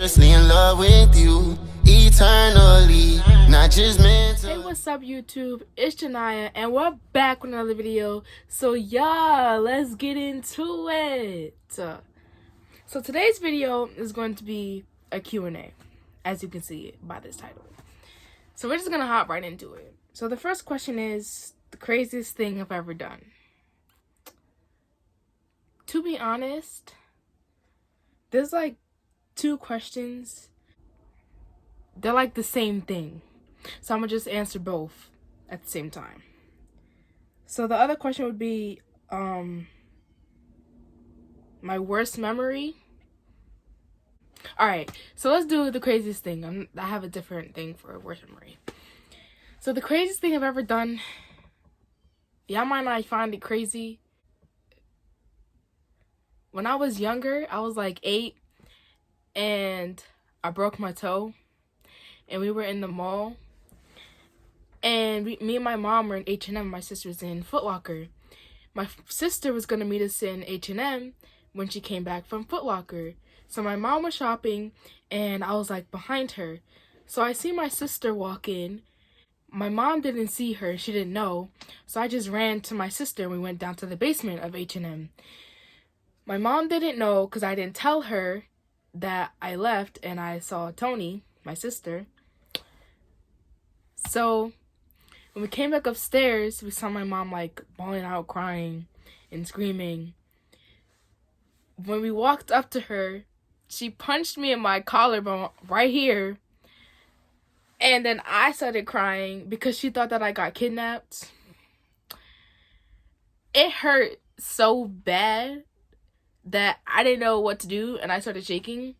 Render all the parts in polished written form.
Seriously in love with you, eternally, not just mentally. Hey, what's up YouTube? It's Genïah and we're back with another video. So y'all, let's get into it. So today's video is going to be a Q&A, as you can see by this title. So we're just gonna hop right into it. So the first question is the craziest thing I've ever done. To be honest, there's like two questions. They're like the same thing. So I'm gonna just answer both at the same time. So the other question would be my worst memory. Alright, so let's do the craziest thing. I have a different thing for worst memory. So the craziest thing I've ever done, y'all might not find it crazy. When I was younger, I was like 8 and I broke my toe and we were in the mall. And me and my mom were in H&M, my sister was in Foot Locker. My sister was going to meet us in H&M when she came back from Foot Locker. So my mom was shopping and I was like behind her. So I see my sister walk in. My mom didn't see her, she didn't know. So I just ran to my sister and we went down to the basement of H&M. My mom didn't know because I didn't tell her that I left and I saw Tony, my sister. So when we came back upstairs, we saw my mom like bawling out, crying and screaming. When we walked up to her, she punched me in my collarbone right here. And then I started crying because she thought that I got kidnapped. It hurt so bad that I didn't know what to do and I started shaking.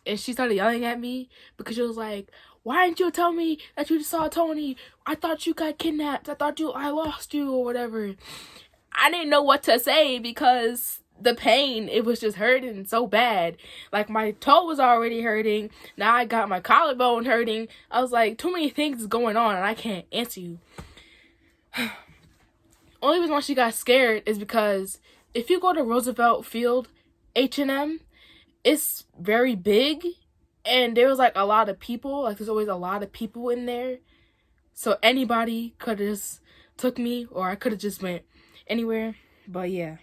And she started yelling at me because she was like, "Why didn't you tell me that you saw Tony? I thought you got kidnapped. I lost you or whatever." I didn't know what to say because the pain, it was just hurting so bad. Like my toe was already hurting. Now I got my collarbone hurting. I was like, too many things is going on and I can't answer you. Only reason why she got scared is because if you go to Roosevelt Field H&M, it's very big and there was like a lot of people. Like there's always a lot of people in there. So anybody could have just took me or I could have just went anywhere. But yeah.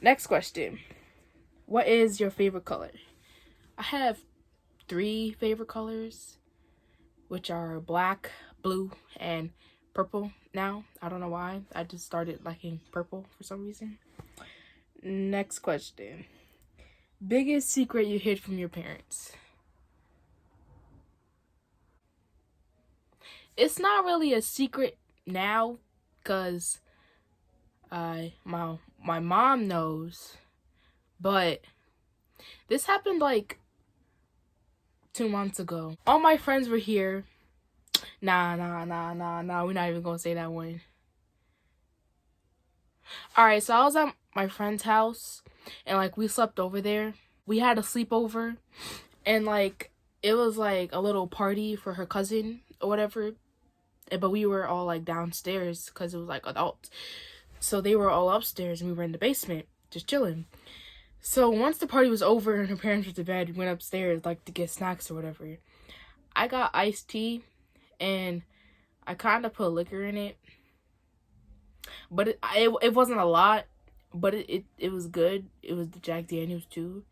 Next question. What is your favorite color? I have 3 favorite colors, which are black, blue, and purple now. I don't know why. I just started liking purple for some reason. Next question. Biggest secret you hid from your parents? It's not really a secret now because my mom knows, but this happened like 2 months ago. All my friends were here. Nah, we're not even gonna say that one. Alright, so I was at my friend's house and like we slept over there. We had a sleepover and like it was like a little party for her cousin or whatever. But we were all like downstairs because it was like adults. So they were all upstairs and we were in the basement just chilling. So once the party was over and her parents were to bed, we went upstairs like to get snacks or whatever. I got iced tea and I kind of put liquor in it. But it wasn't a lot, but it was good. It was the Jack Daniels too.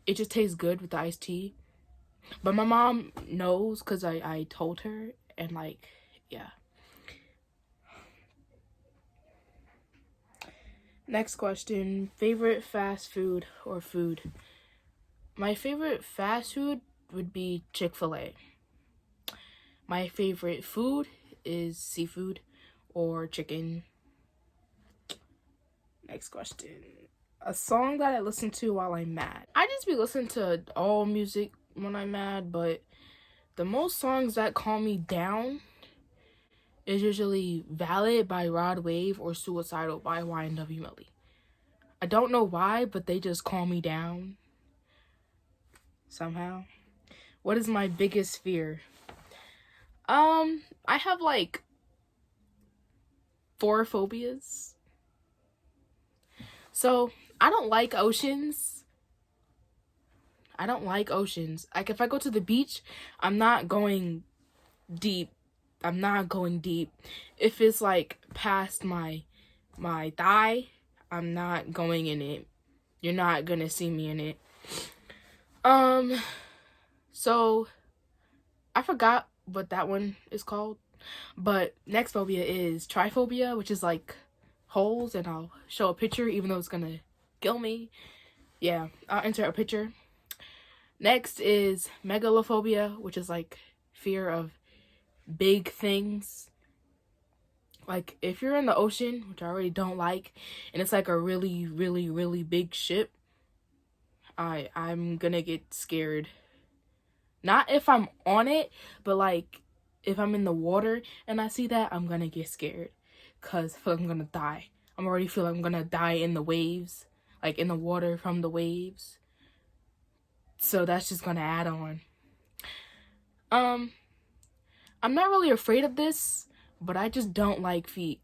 It just tastes good with the iced tea. But my mom knows because I told her and like, yeah. Next question. Favorite fast food or food? My favorite fast food would be Chick-fil-A. My favorite food is seafood or chicken. Next question. A song that I listen to while I'm mad. I just be listening to all music when I'm mad, but the most songs that calm me down is usually Valid by Rod Wave or Suicidal by YNW Melly. I don't know why, but they just calm me down somehow. What is my biggest fear? I have like 4 phobias. So I don't like oceans. I don't like oceans. Like, if I go to the beach, I'm not going deep. I'm not going deep. If it's like past my thigh, I'm not going in it. You're not gonna see me in it. So I forgot what that one is called. But next phobia is triphobia, which is like holes, and I'll show a picture even though it's gonna kill me. Yeah, I'll insert a picture. Next is megalophobia, which is like fear of big things. Like, if you're in the ocean, which I already don't like, and it's like a really, really, really big ship, I'm gonna get scared. Not if I'm on it, but like if I'm in the water and I see that, I'm gonna get scared. Cause I feel like I'm gonna die. I'm already feel like I'm gonna die in the waves. Like in the water from the waves. So that's just gonna add on. I'm not really afraid of this, but I just don't like feet.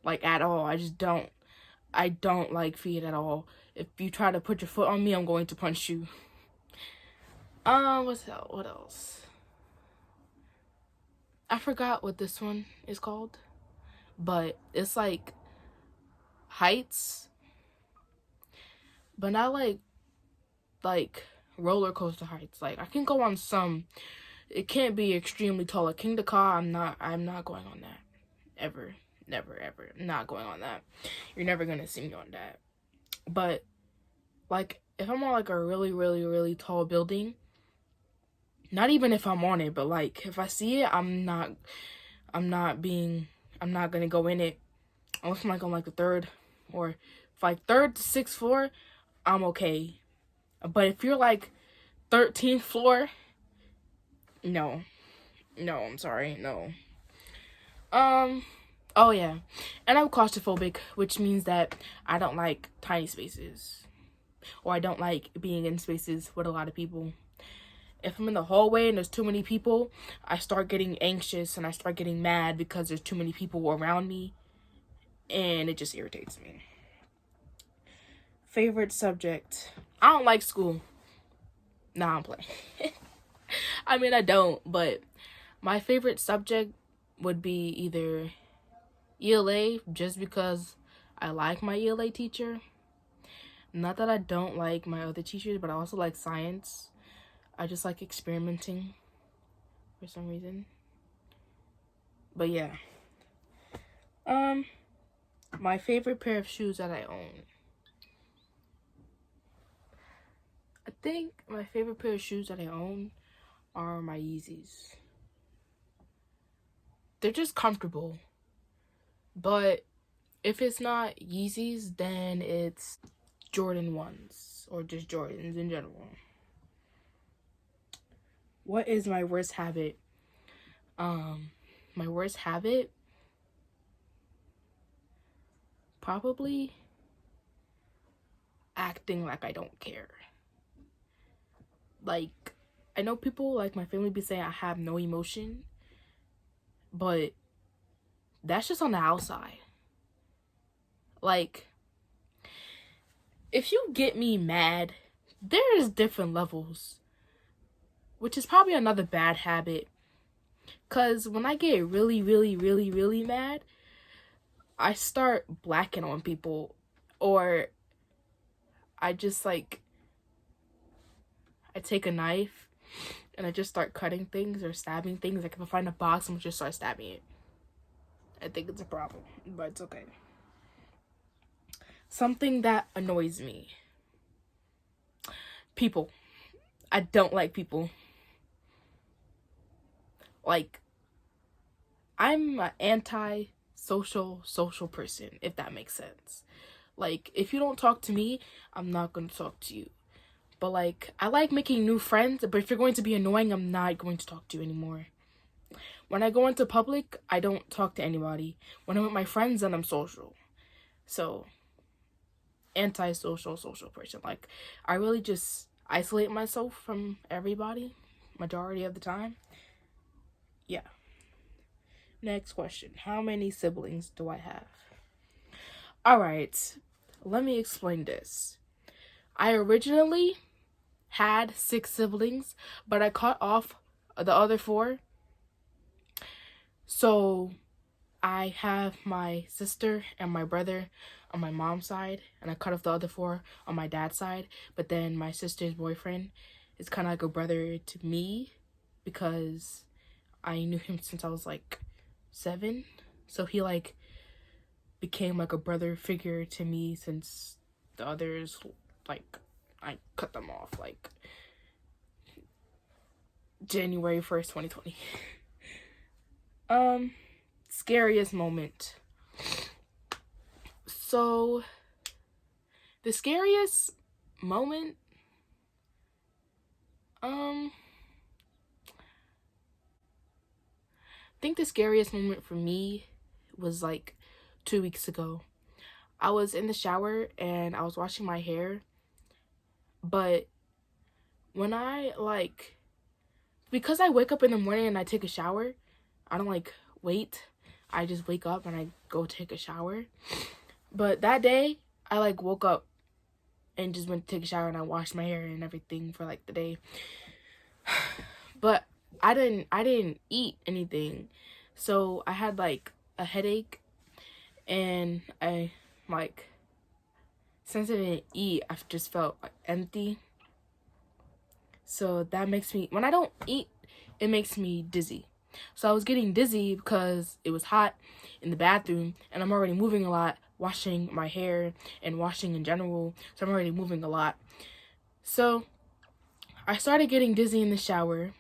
Like, at all. I don't like feet at all. If you try to put your foot on me, I'm going to punch you. What else? I forgot what this one is called, but it's like heights, but not like roller coaster heights. Like, I can go on some. It can't be extremely tall. Like King Dakar, I'm not going on that. Ever. Never, ever. I'm not going on that. You're never gonna see me on that. But like, if I'm on like a really, really, really tall building, not even if I'm on it, but like if I see it, I'm not gonna go in it unless I'm like on like the third, or if like third to sixth floor, I'm okay. But if you're like 13th floor, no, I'm sorry, no. Oh yeah, and I'm claustrophobic, which means that I don't like tiny spaces, or I don't like being in spaces with a lot of people. If I'm in the hallway and there's too many people, I start getting anxious and I start getting mad because there's too many people around me, and it just irritates me. Favorite subject? I don't like school. Nah, I'm playing. I mean, I don't, but my favorite subject would be either ELA, just because I like my ELA teacher. Not that I don't like my other teachers, but I also like science. I just like experimenting for some reason. But yeah. My favorite pair of shoes that I own. I think my favorite pair of shoes that I own are my Yeezys. They're just comfortable. But if it's not Yeezys, then it's Jordan 1s, or just Jordans in general. What is my worst habit? My worst habit? Probably acting like I don't care. Like, I know people, like my family, be saying I have no emotion, but that's just on the outside. Like, if you get me mad, there's different levels, which is probably another bad habit. Because when I get really, really, really, really mad, I start blacking on people, or I just like, I take a knife and I just start cutting things or stabbing things. Like, if I find a box, I'm just start stabbing it. I think it's a problem, but it's okay. Something that annoys me. People. I don't like people. Like, I'm an anti-social person, if that makes sense. Like, if you don't talk to me, I'm not going to talk to you. But like, I like making new friends, but if you're going to be annoying, I'm not going to talk to you anymore. When I go into public, I don't talk to anybody. When I'm with my friends, then I'm social. So, anti-social person. Like, I really just isolate myself from everybody majority of the time. Yeah. Next question. How many siblings do I have? Alright, let me explain this. I originally had 6 siblings, but I cut off the other 4. So I have my sister and my brother on my mom's side, and I cut off the other 4 on my dad's side. But then my sister's boyfriend is kind of like a brother to me because I knew him since I was like 7. So he like became like a brother figure to me since the others, like, I cut them off like January 1st, 2020. Scariest moment. So the scariest moment, I think the scariest moment for me was like 2 weeks ago. I was in the shower and I was washing my hair, but when I like, because I wake up in the morning and I take a shower, I don't like wait. I just wake up and I go take a shower. But that day, I like woke up and just went to take a shower and I washed my hair and everything for like the day. But I didn't eat anything. So I had like a headache, and I like, since I didn't eat, I just felt like empty. So that makes me, when I don't eat, it makes me dizzy. So I was getting dizzy because it was hot in the bathroom and I'm already moving a lot, washing my hair and washing in general. So I'm already moving a lot. So I started getting dizzy in the shower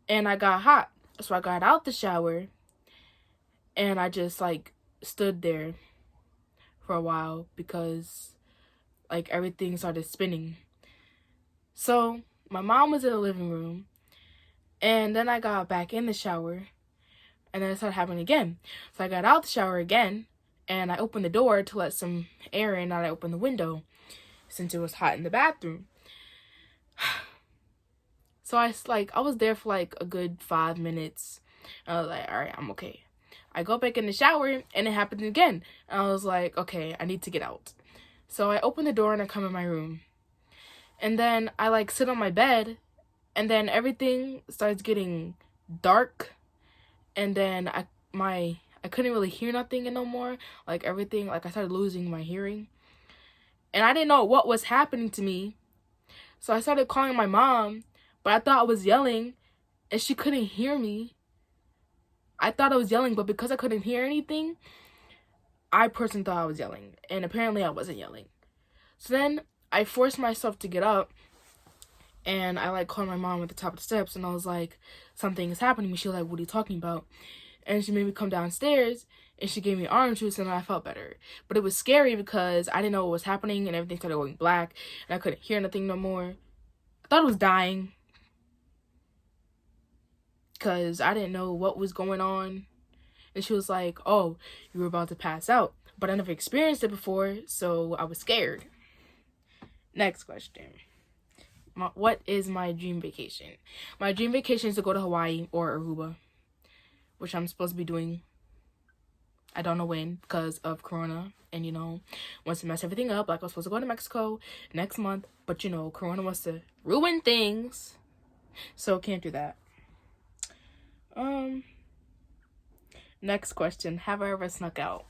and I got hot. So I got out the shower and I just like stood there for a while because like everything started spinning. So my mom was in the living room, and then I got back in the shower, and then it started happening again. So I got out the shower again, and I opened the door to let some air in, and I opened the window since it was hot in the bathroom. So I was there for like a good 5 minutes. And I was like, all right, I'm okay. I go back in the shower, and it happened again. And I was like, okay, I need to get out. So I open the door, and I come in my room. And then I like sit on my bed, and then everything starts getting dark, and then I couldn't really hear nothing no more. Like everything, like I started losing my hearing, and I didn't know what was happening to me. So I started calling my mom, but I thought I was yelling, and she couldn't hear me. I thought I was yelling, but because I couldn't hear anything, I personally thought I was yelling, and apparently I wasn't yelling. So then I forced myself to get up, and I like called my mom at the top of the steps, and I was like, something is happening to me. She was like, what are you talking about? And she made me come downstairs, and she gave me orange juice, and I felt better. But it was scary because I didn't know what was happening, and everything started going black, and I couldn't hear nothing no more. I thought I was dying because I didn't know what was going on. And she was like, oh, you were about to pass out. But I never experienced it before, so I was scared. Next question. What is my dream vacation? My dream vacation is to go to Hawaii or Aruba, which I'm supposed to be doing. I don't know when because of Corona. And, wants to mess everything up. Like, I was supposed to go to Mexico next month. But, Corona wants to ruin things. So, can't do that. Next question. Have I ever snuck out?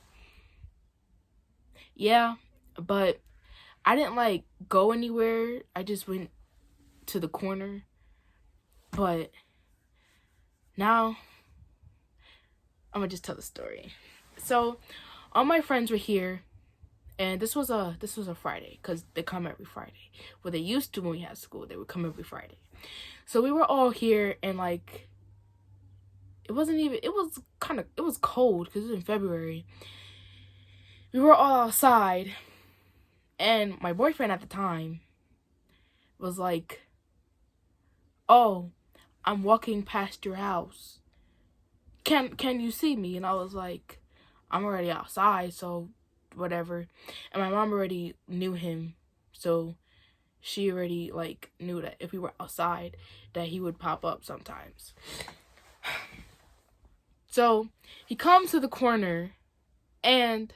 Yeah, but I didn't, go anywhere. I just went to the corner. But now, I'm going to just tell the story. So, all my friends were here. And this was a Friday, because they come every Friday. Well, they used to when we had school. They would come every Friday. So, we were all here, and, it was cold, because it was in February. We were all outside, and my boyfriend at the time was like, oh, I'm walking past your house. Can you see me? And I was like, I'm already outside, so whatever. And my mom already knew him, so she already knew that if we were outside that he would pop up sometimes. So he comes to the corner, and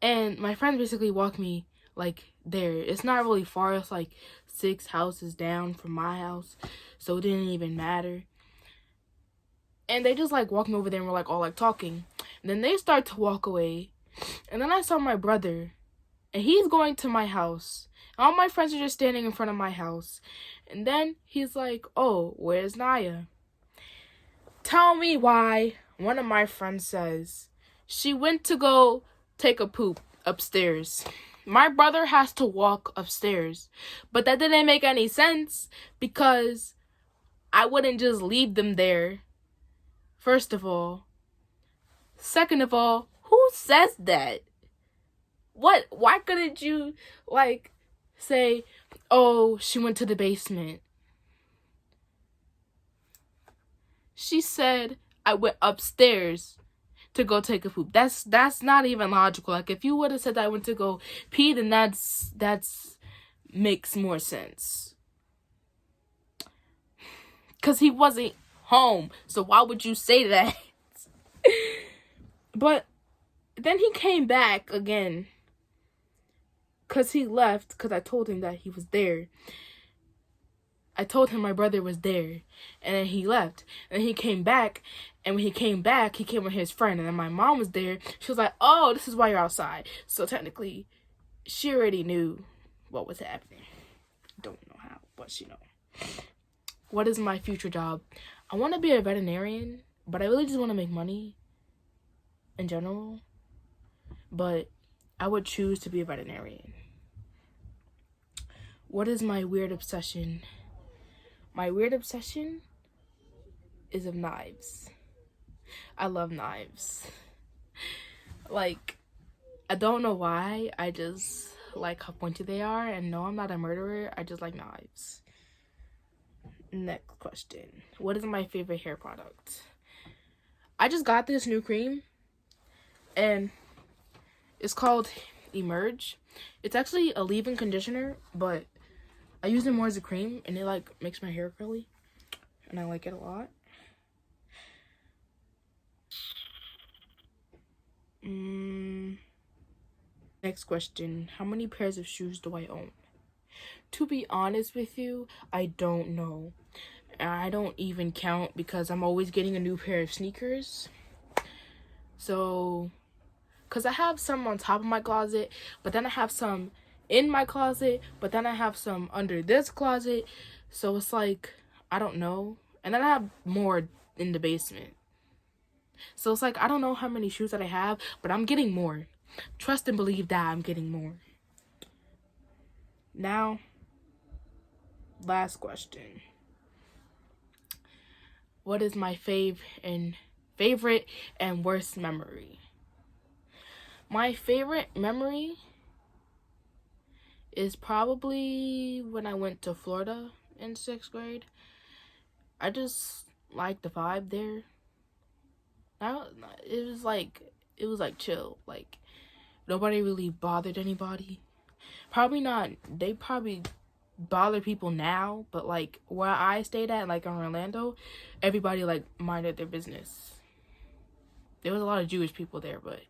my friend basically walked me like there. It's not really far. It's like 6 houses down from my house, so it didn't even matter. And they just like walking over there and we're like all like talking. And then they start to walk away. And then I saw my brother and he's going to my house. All my friends are just standing in front of my house. And then he's like, "Oh, where's Naya?" Tell me why one of my friends says she went to go take a poop upstairs. My brother has to walk upstairs. But that didn't make any sense because I wouldn't just leave them there. First of all. Second of all, who says that? What? Why couldn't you, like, say, "Oh, she went to the basement"? She said, "I went upstairs to go take a poop." That's not even logical. Like, if you would have said that I went to go pee, then that's makes more sense. Because he wasn't home. So why would you say that? But then he came back again. Because he left. Because I told him that he was there. I told him my brother was there. And then he left. And then he came back. And when he came back, he came with his friend. And then my mom was there. She was like, "Oh, this is why you're outside." So technically, she already knew what was happening. Don't know how, but she know. What is my future job? I want to be a veterinarian. But I really just want to make money. In general. But I would choose to be a veterinarian. What is my weird obsession? My weird obsession is of knives. I love knives. Like, I don't know why. I just like how pointy they are. And no, I'm not a murderer. I just like knives. Next question. What is my favorite hair product? I just got this new cream. And it's called Emerge. It's actually a leave-in conditioner, but I use it more as a cream, and it like makes my hair curly, and I like it a lot. Next question. How many pairs of shoes do I own? To be honest with you, I don't know. I don't even count because I'm always getting a new pair of sneakers. So, because I have some on top of my closet, but then I have some in my closet, but then I have some under this closet. So it's like, I don't know. And then I have more in the basement. So it's like, I don't know how many shoes that I have, but I'm getting more. Trust and believe that I'm getting more. Now, last question. What is my favorite and worst memory? My favorite memory is probably when I went to Florida in 6th grade. I just liked the vibe there. It was like chill. Like, nobody really bothered anybody. Probably not. They probably bother people now, but like where I stayed at, like in Orlando, everybody like minded their business. There was a lot of Jewish people there, but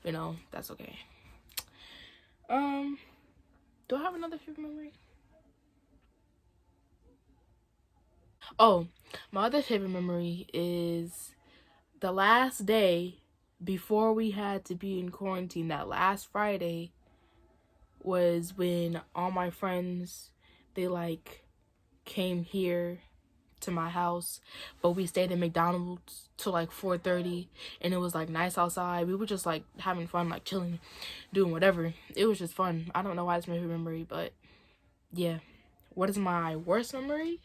you know, that's okay. Do I have another favorite memory? Oh, my other favorite memory is the last day before we had to be in quarantine. That last Friday was when all my friends, they like came here to my house, but we stayed at McDonald's till like 4:30, and it was like nice outside. We were just like having fun, like chilling, doing whatever. It was just fun. I don't know why it's my favorite memory, but yeah. What is my worst memory?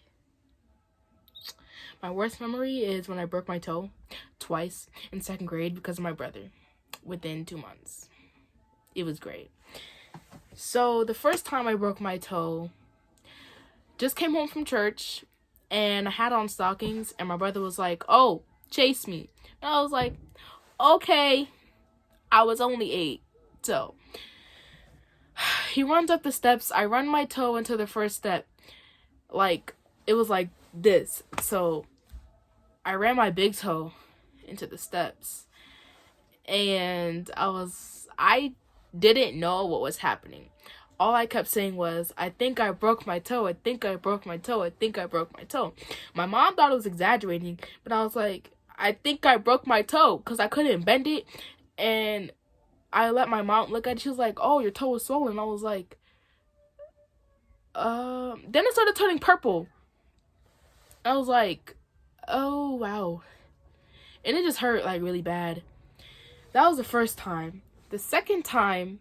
My worst memory is when I broke my toe twice in 2nd grade because of my brother within 2 months. It was great. So the first time I broke my toe, just came home from church and I had on stockings and my brother was like, "Oh, chase me." And I was like, "Okay." I was only 8. So he runs up the steps. I run my toe into the first step. Like, it was like this. So I ran my big toe into the steps. And I didn't know what was happening. all I kept saying was, I think I broke my toe. I think I broke my toe. I think I broke my toe. My mom thought I was exaggerating, but I was like, I think I broke my toe because I couldn't bend it. And I let my mom look at it. She was like, oh, your toe is swollen. I was like, then it started turning purple. I was like, oh, wow. And it just hurt like really bad. That was the first time. The second time,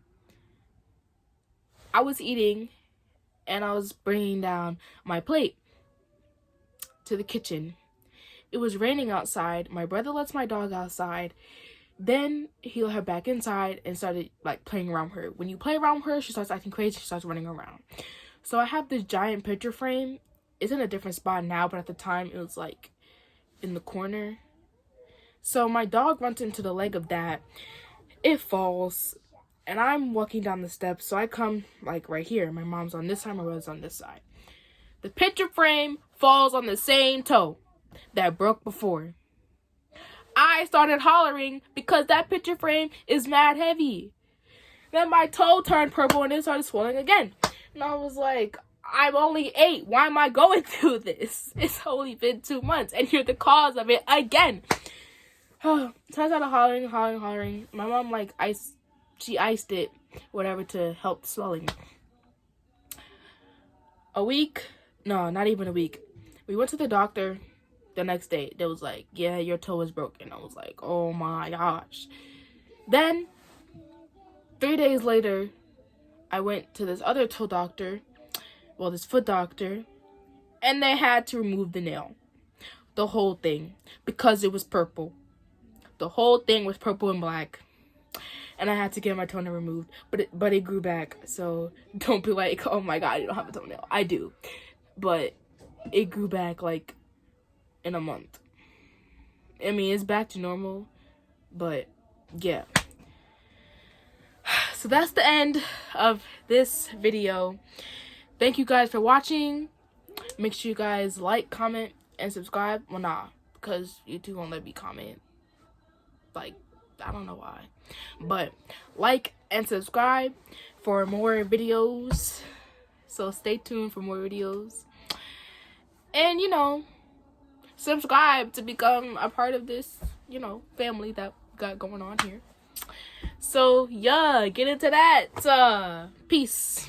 I was eating and I was bringing down my plate to the kitchen. It was raining outside. My brother lets my dog outside. Then he let her back inside and started like playing around with her. When you play around with her, she starts acting crazy. She starts running around. So I have this giant picture frame. It's in a different spot now, but at the time it was like in the corner. So my dog runs into the leg of that. It falls. And I'm walking down the steps, so I come like right here. My mom's on this side, my brother's on this side. The picture frame falls on the same toe that broke before. I started hollering because that picture frame is mad heavy. Then my toe turned purple and it started swelling again. And I was like, I'm only 8. Why am I going through this? It's only been 2 months and you're the cause of it again. So I started hollering. My mom she iced it, whatever, to help the swelling. A week? No, not even a week. We went to the doctor the next day. They was like, yeah, your toe is broken. I was like, oh my gosh. Then, 3 days later, I went to this other toe doctor, well, this foot doctor, and they had to remove the nail. The whole thing, because it was purple. The whole thing was purple and black. And I had to get my toenail removed, but it grew back. So don't be like, oh my god, you don't have a toenail. I do, but it grew back like in a month. I mean, it's back to normal, but yeah. So that's the end of this video. Thank you guys for watching. Make sure you guys like, comment, and subscribe. Well, nah, because YouTube won't let me comment. Like, I don't know why. But like and subscribe for more videos. So stay tuned for more videos. And, subscribe to become a part of this, family that we got going on here. So, yeah, get into that. Peace.